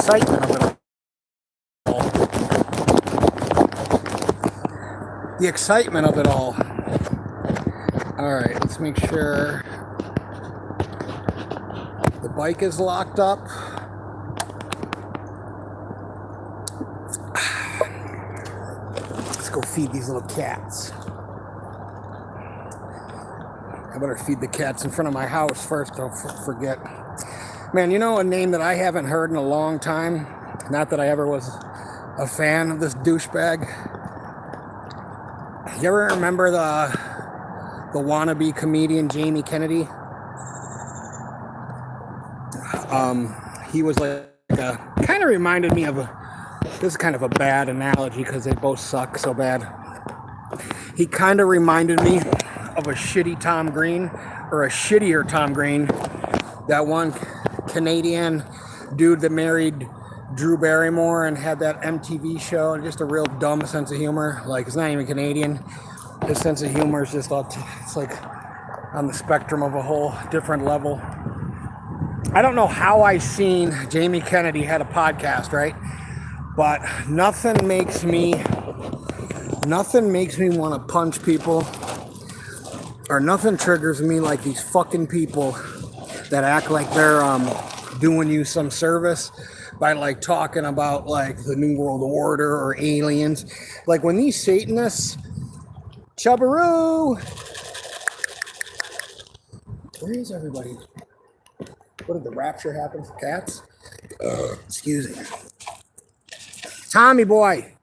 excitement of it all. The excitement of it all. All right, let's make sure the bike is locked up. Let's go feed these little cats. I better feed the cats in front of my house first, don't forget. Man, you know a name that I haven't heard in a long time? Not that I ever was a fan of this douchebag. You ever remember the wannabe comedian Jamie Kennedy? He was like kind of reminded me of this is kind of a bad analogy because they both suck so bad. He kind of reminded me of a shitty Tom Green, or a shittier Tom Green, that one Canadian dude that married Drew Barrymore and had that MTV show, and just a real dumb sense of humor. Like, it's not even Canadian. His sense of humor is just it's like on the spectrum of a whole different level. I don't know how I seen Jamie Kennedy had a podcast, right? But nothing makes me want to punch people, or nothing triggers me like these fucking people that act like they're doing you some service by like talking about like the New World Order or aliens. Like when these Satanists, Chubbaroo! Where is everybody? What did the rapture happen for cats? Excuse me. Tommy boy.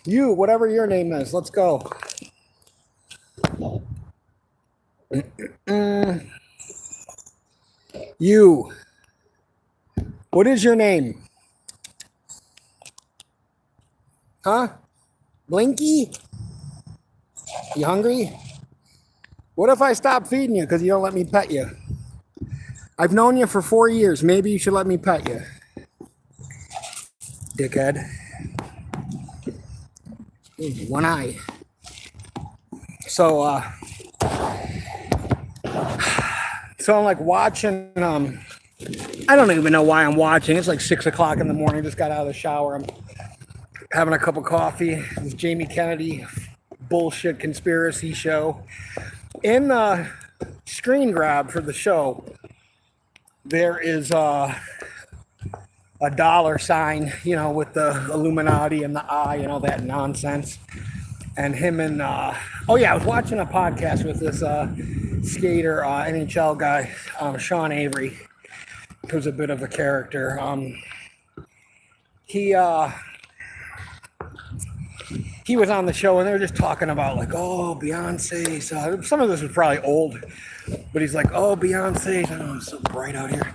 You, whatever your name is, let's go. You. What is your name? Huh? Blinky? You hungry? What if I stop feeding you because you don't let me pet you? I've known you for 4 years. Maybe you should let me pet you. Dickhead. One eye. So I'm like watching, I don't even know why I'm watching. It's like 6 o'clock in the morning. Just got out of the shower. I'm having a cup of coffee. This Jamie Kennedy bullshit conspiracy show. In the screen grab for the show, there is a dollar sign, you know, with the Illuminati and the eye and all that nonsense. And him and, I was watching a podcast with this skater, NHL guy, Sean Avery, who's a bit of a character. He was on the show and they were just talking about like, oh, Beyonce. So some of this was probably old, but he's like, oh, Beyonce. I don't know, it's so bright out here.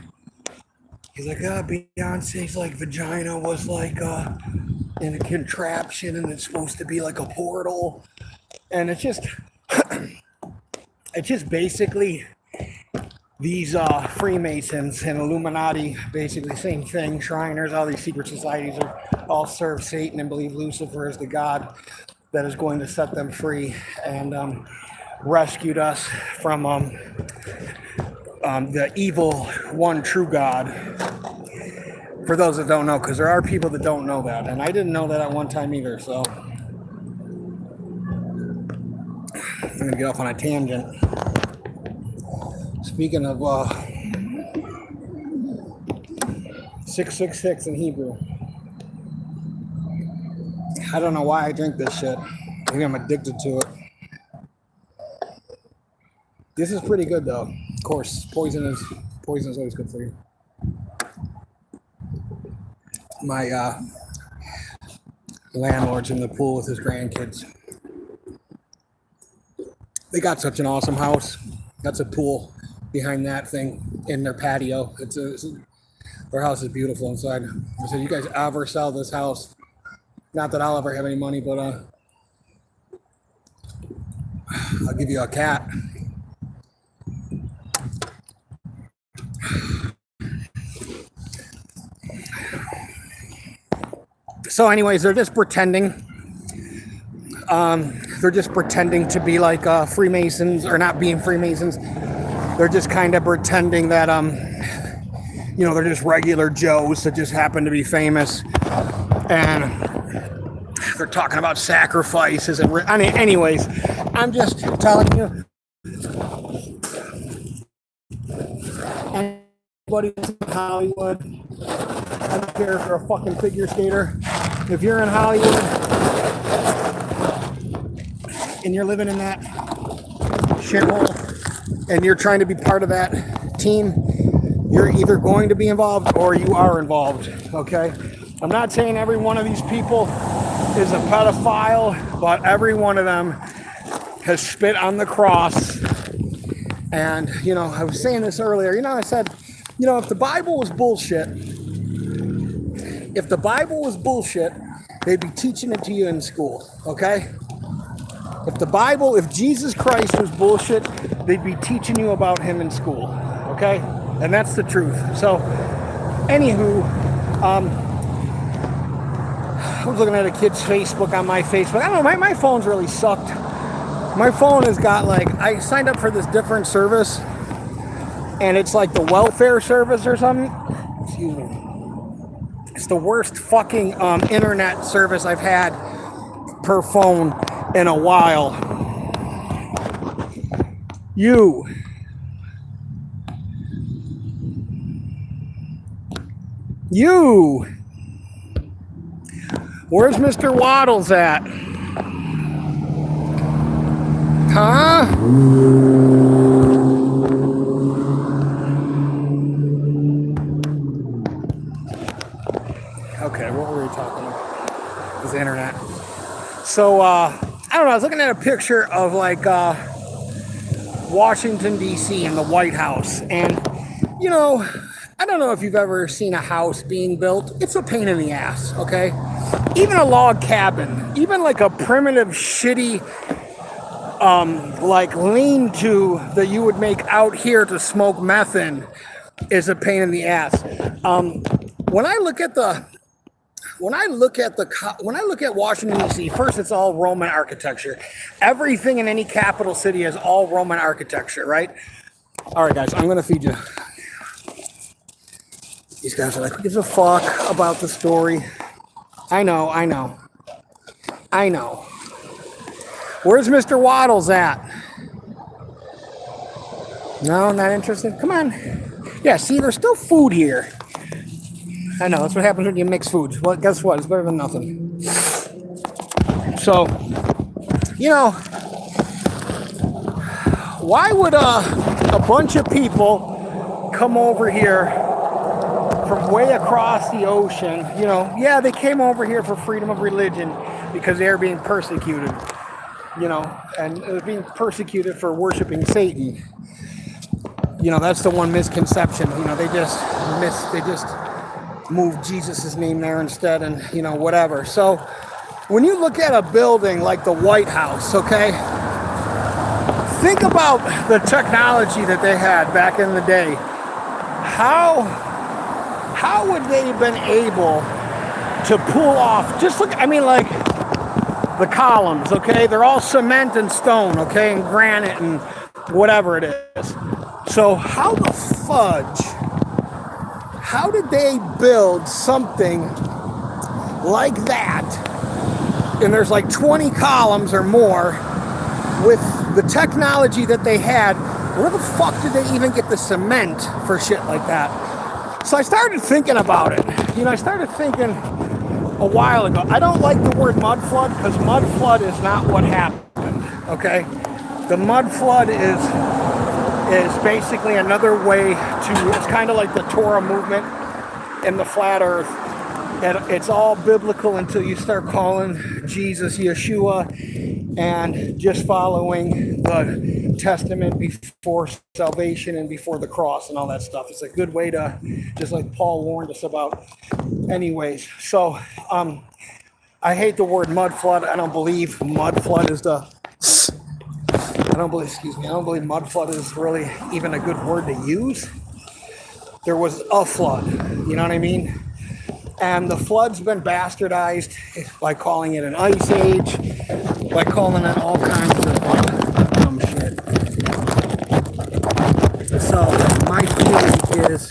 He's like, Beyonce's like vagina was like in a contraption and it's supposed to be like a portal. And it's just basically these Freemasons and Illuminati, basically same thing. Shriners, all these secret societies are all serve Satan and believe Lucifer is the God that is going to set them free and rescued us from the evil one true God. For those that don't know, because there are people that don't know that, and I didn't know that at one time either, so I'm gonna get off on a tangent. Speaking of 666 in Hebrew, I don't know why I drink this shit. Maybe I'm addicted to it. This is pretty good though. Of course, poison is always good for you. My landlord's in the pool with his grandkids. They got such an awesome house. That's a pool behind that thing in their patio. Their house is beautiful inside. I said, you guys ever sell this house? Not that I'll ever have any money, but I'll give you a cat. So anyways, they're just pretending. They're just pretending to be like Freemasons, or not being Freemasons. They're just kind of pretending that, they're just regular Joes that just happen to be famous, and they're talking about sacrifices. And anyways, I'm just telling you, anybody in Hollywood, I don't care if you're a fucking figure skater, if you're in Hollywood and you're living in that shithole and you're trying to be part of that team, you're either going to be involved or you are involved, okay? I'm not saying every one of these people is a pedophile, but every one of them has spit on the cross. And, I was saying this earlier, I said, if the Bible was bullshit, they'd be teaching it to you in school, okay? If Jesus Christ was bullshit, they'd be teaching you about him in school, okay? And that's the truth. So, anywho, I was looking at a kid's Facebook on my Facebook. I don't know, my phone's really sucked. My phone has got I signed up for this different service, and it's like the welfare service or something. Excuse me. It's the worst fucking internet service I've had per phone in a while. You. Where's Mr. Waddles at? Huh? Okay, what were we talking about? It was the internet. So, I don't know, I was looking at a picture of Washington, D.C. and the White House. And, I don't know if you've ever seen a house being built. It's a pain in the ass, okay? Even a log cabin, even a primitive, shitty, lean-to that you would make out here to smoke meth in is a pain in the ass. When I look at Washington, D.C., first it's all Roman architecture. Everything in any capital city is all Roman architecture, right? All right, guys, I'm going to feed you. These guys are who gives a fuck about the story? I know. Where's Mr. Waddles at? No, not interested? Come on. Yeah, see, there's still food here. I know, that's what happens when you mix foods. Well, guess what? It's better than nothing. So, why would a bunch of people come over here from way across the ocean? Yeah, they came over here for freedom of religion because they were being persecuted, and being persecuted for worshiping Satan. That's the one misconception. They just move Jesus' name there instead, and whatever. So when you look at a building like the White House, okay, think about the technology that they had back in the day. How would they have been able to pull off, the columns, okay? They're all cement and stone, okay, and granite and whatever it is. So how the fudge, how did they build something like that? And there's 20 columns or more with the technology that they had. Where the fuck did they even get the cement for shit like that? So I started thinking about it. I started thinking a while ago. I don't like the word mud flood because mud flood is not what happened, okay? The mud flood is basically another way to, it's kind of like the Torah movement and the flat earth. And it's all biblical until you start calling Jesus Yeshua and just following the testament before salvation and before the cross and all that stuff. It's a good way to, just like Paul warned us about. Anyways, so I hate the word mud flood. I don't believe mud flood is I don't believe mud flood is really even a good word to use. There was a flood, you know what I mean? And the flood's been bastardized by calling it an ice age, by calling it all kinds of dumb shit. So my theory is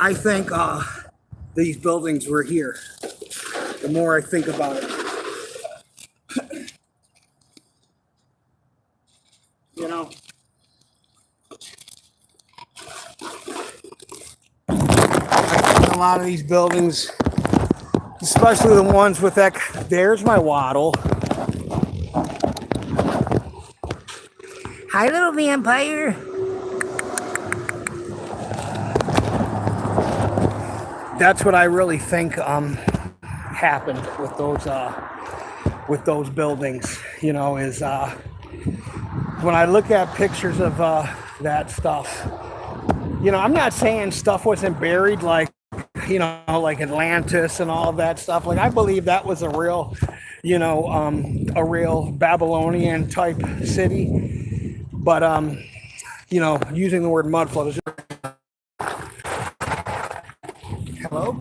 I think these buildings were here. The more I think about it, you know, a lot of these buildings, especially the ones with that. There's my waddle. Hi, little vampire. That's what I really think happened with those buildings. You know, is when I look at pictures of that stuff. You know, I'm not saying stuff wasn't buried like, you know, like Atlantis and all of that stuff. Like, I believe that was a real, you know, a real Babylonian type city. But, you know, using the word mud flood is. Hello?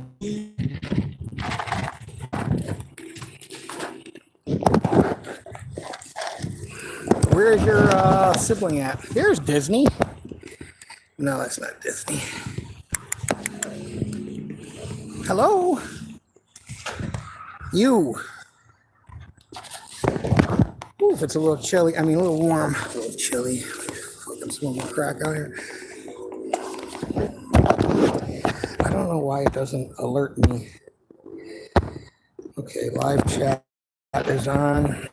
Where's your sibling at? There's Disney. No, that's not Disney. Hello? You. Ooh, if it's a little chilly, I mean a little warm. It's a little chilly. Fucking smoking crack out here. I don't know why it doesn't alert me. Okay, live chat is on.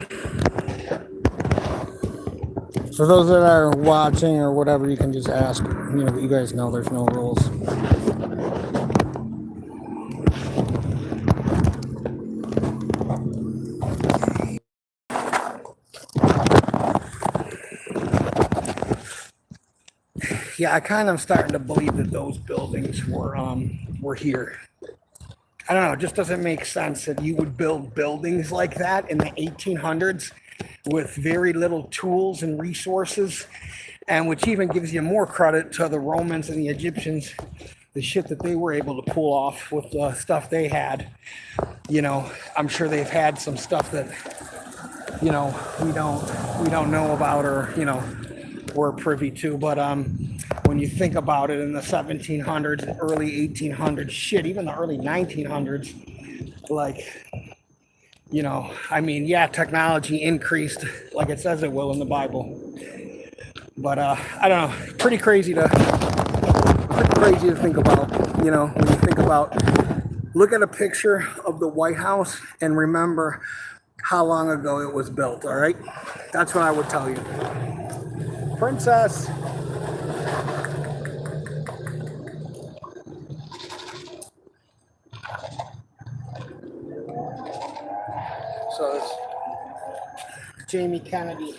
For those that are watching or whatever, you can just ask. You know, you guys know there's no rules. Yeah, I kind of starting to believe that those buildings were here. I don't know, it just doesn't make sense that you would build buildings like that in the 1800s with very little tools and resources, and which even gives you more credit to the Romans and the Egyptians, the shit that they were able to pull off with the stuff they had. You know, I'm sure they've had some stuff that, you know, we don't know about, or, you know, we're privy to. But when you think about it, in the 1700s and early 1800s, shit, even the early 1900s, like, you know, I mean, yeah, technology increased like it says it will in the Bible. But I don't know, pretty crazy to think about, you know, when you think about, look at a picture of the White House and remember how long ago it was built, all right? That's what I would tell you. Princess. So it's Jamie Kennedy.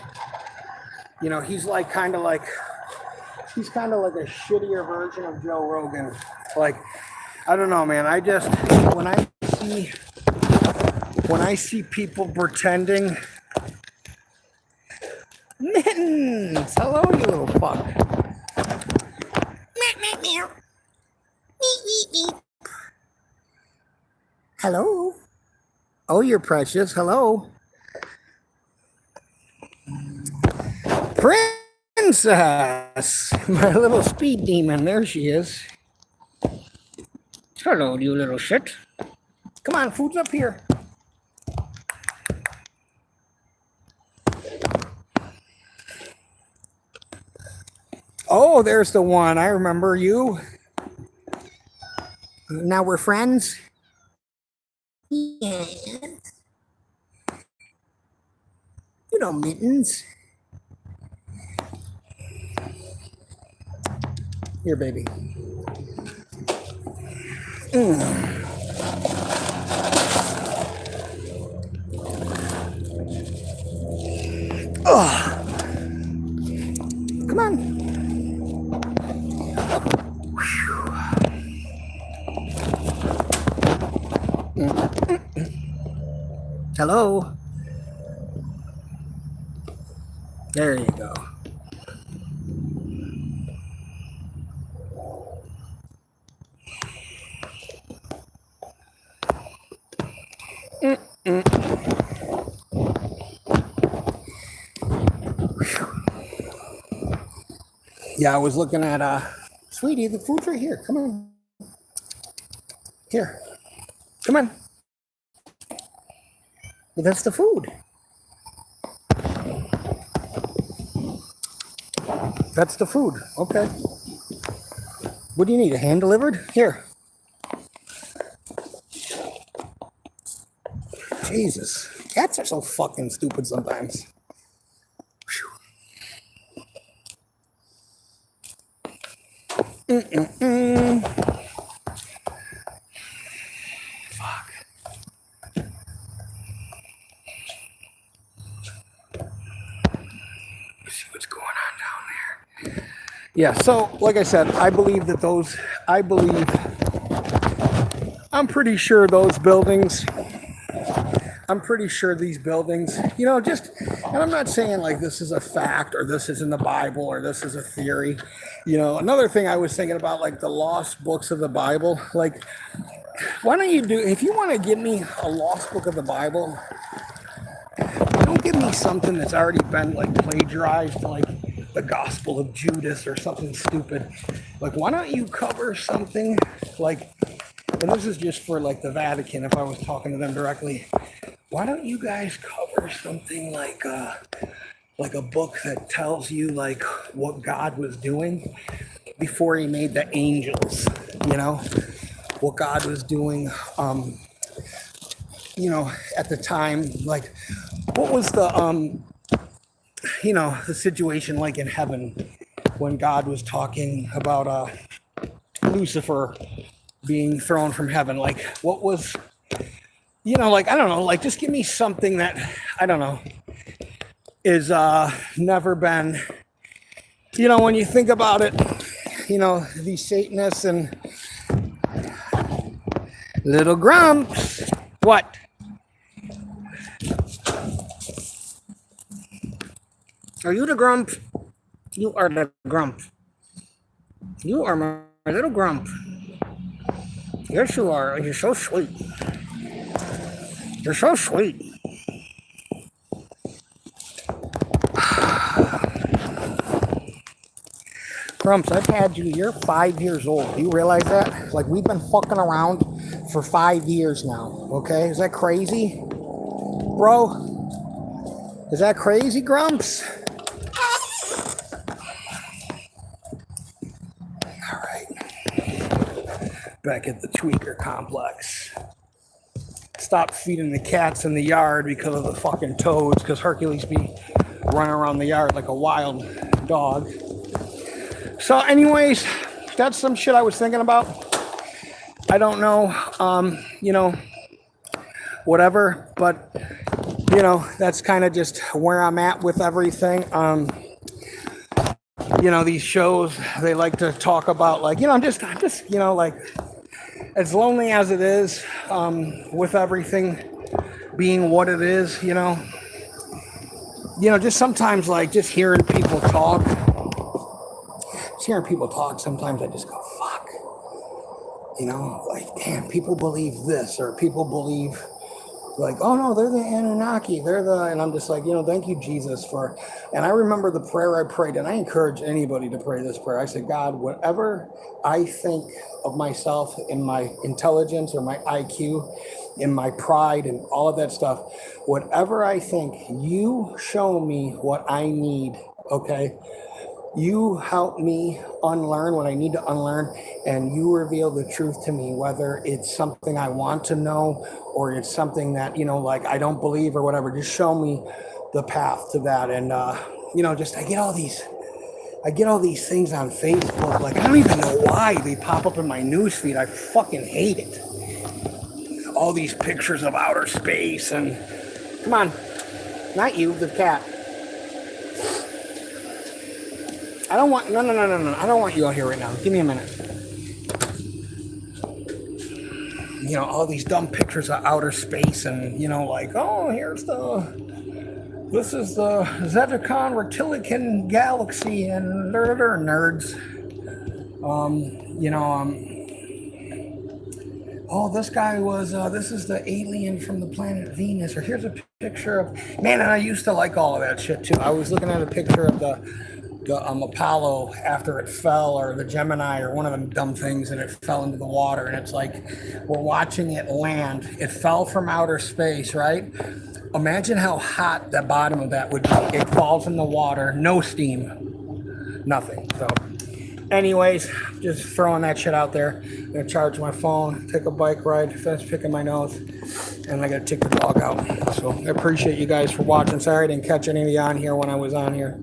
You know, he's like kind of like a shittier version of Joe Rogan. Like, I don't know, man. I just, when I see people pretending. Mittens! Hello, you little fuck. Meow, meow. Meep, meep, meep. Hello. Oh, you're precious. Hello. Princess! My little speed demon. There she is. Hello, you little shit. Come on, food's up here. Oh, there's the one. I remember you. Now we're friends? Yes. You know, Mittens. Here, baby. Oh. Come on. Hello. There you go. Yeah, I was looking at sweetie, the food's right here. Come on. Here. Come on. Well, that's the food. That's the food. Okay. What do you need? A hand delivered? Here. Jesus. Cats are so fucking stupid sometimes. Fuck. Let's see what's going on down there. Yeah, so like I said, I'm pretty sure those buildings, I'm pretty sure these buildings, and I'm not saying like this is a fact or this is in the Bible or this is a theory. Another thing I was thinking about, like the lost books of the Bible, like, why don't you if you want to give me a lost book of the Bible, don't give me something that's already been like plagiarized, like the Gospel of Judas or something stupid. Like, why don't you cover something like, and this is just for like the Vatican, if I was talking to them directly, why don't you guys cover something like a book that tells you like what God was doing before he made the angels, what God was doing, at the time, like what was the situation like in heaven when God was talking about Lucifer being thrown from heaven. Like, what was, like, I don't know, like, just give me something that, I don't know, is never been, when you think about it, these Satanists and little grumps. What? Are you the grump? You are the grump. You are my little grump. Yes, you are. You're so sweet. You're so sweet. Grumps, I've had you. You're 5 years old. Do you realize that? Like, we've been fucking around for 5 years now. Okay? Is that crazy? Bro? Is that crazy, Grumps? All right. Back at the Tweaker complex. Stop feeding the cats in the yard because of the fucking toads, because Hercules be running around the yard like a wild dog. So anyways, that's some shit I was thinking about. I don't know, whatever, but, that's kind of just where I'm at with everything. These shows, they like to talk about, like, I'm just, like, as lonely as it is, with everything being what it is, just sometimes, like, just hearing people talk, sometimes I just go, fuck, like, damn, people believe this, or people believe, like, oh no, they're the Anunnaki, and I'm just like, thank you, Jesus, and I remember the prayer I prayed, and I encourage anybody to pray this prayer. I said, God, whatever I think of myself in my intelligence or my IQ, in my pride and all of that stuff, whatever I think, you show me what I need, okay? You help me unlearn what I need to unlearn, and you reveal the truth to me, whether it's something I want to know or it's something that, like I don't believe or whatever. Just show me the path to that. And, I get all these things on Facebook. Like, I don't even know why they pop up in my newsfeed. I fucking hate it. All these pictures of outer space and, come on, not you, the cat. I don't want, no. I don't want you out here right now. Give me a minute. All these dumb pictures of outer space and, like, oh, here's this is the Zetacon Reptilican Galaxy and nerds. Oh, this guy was, this is the alien from the planet Venus, or here's a picture of, man, and I used to like all of that shit too. I was looking at a picture of the the Apollo after it fell, or the Gemini, or one of them dumb things, and it fell into the water. And it's like we're watching it land. It fell from outer space, right? Imagine how hot the bottom of that would be. It falls in the water, no steam, nothing. So, anyways, just throwing that shit out there. I'm gonna charge my phone, take a bike ride, finish picking my nose, and I gotta take the dog out. So I appreciate you guys for watching. Sorry I didn't catch any of you on here when I was on here.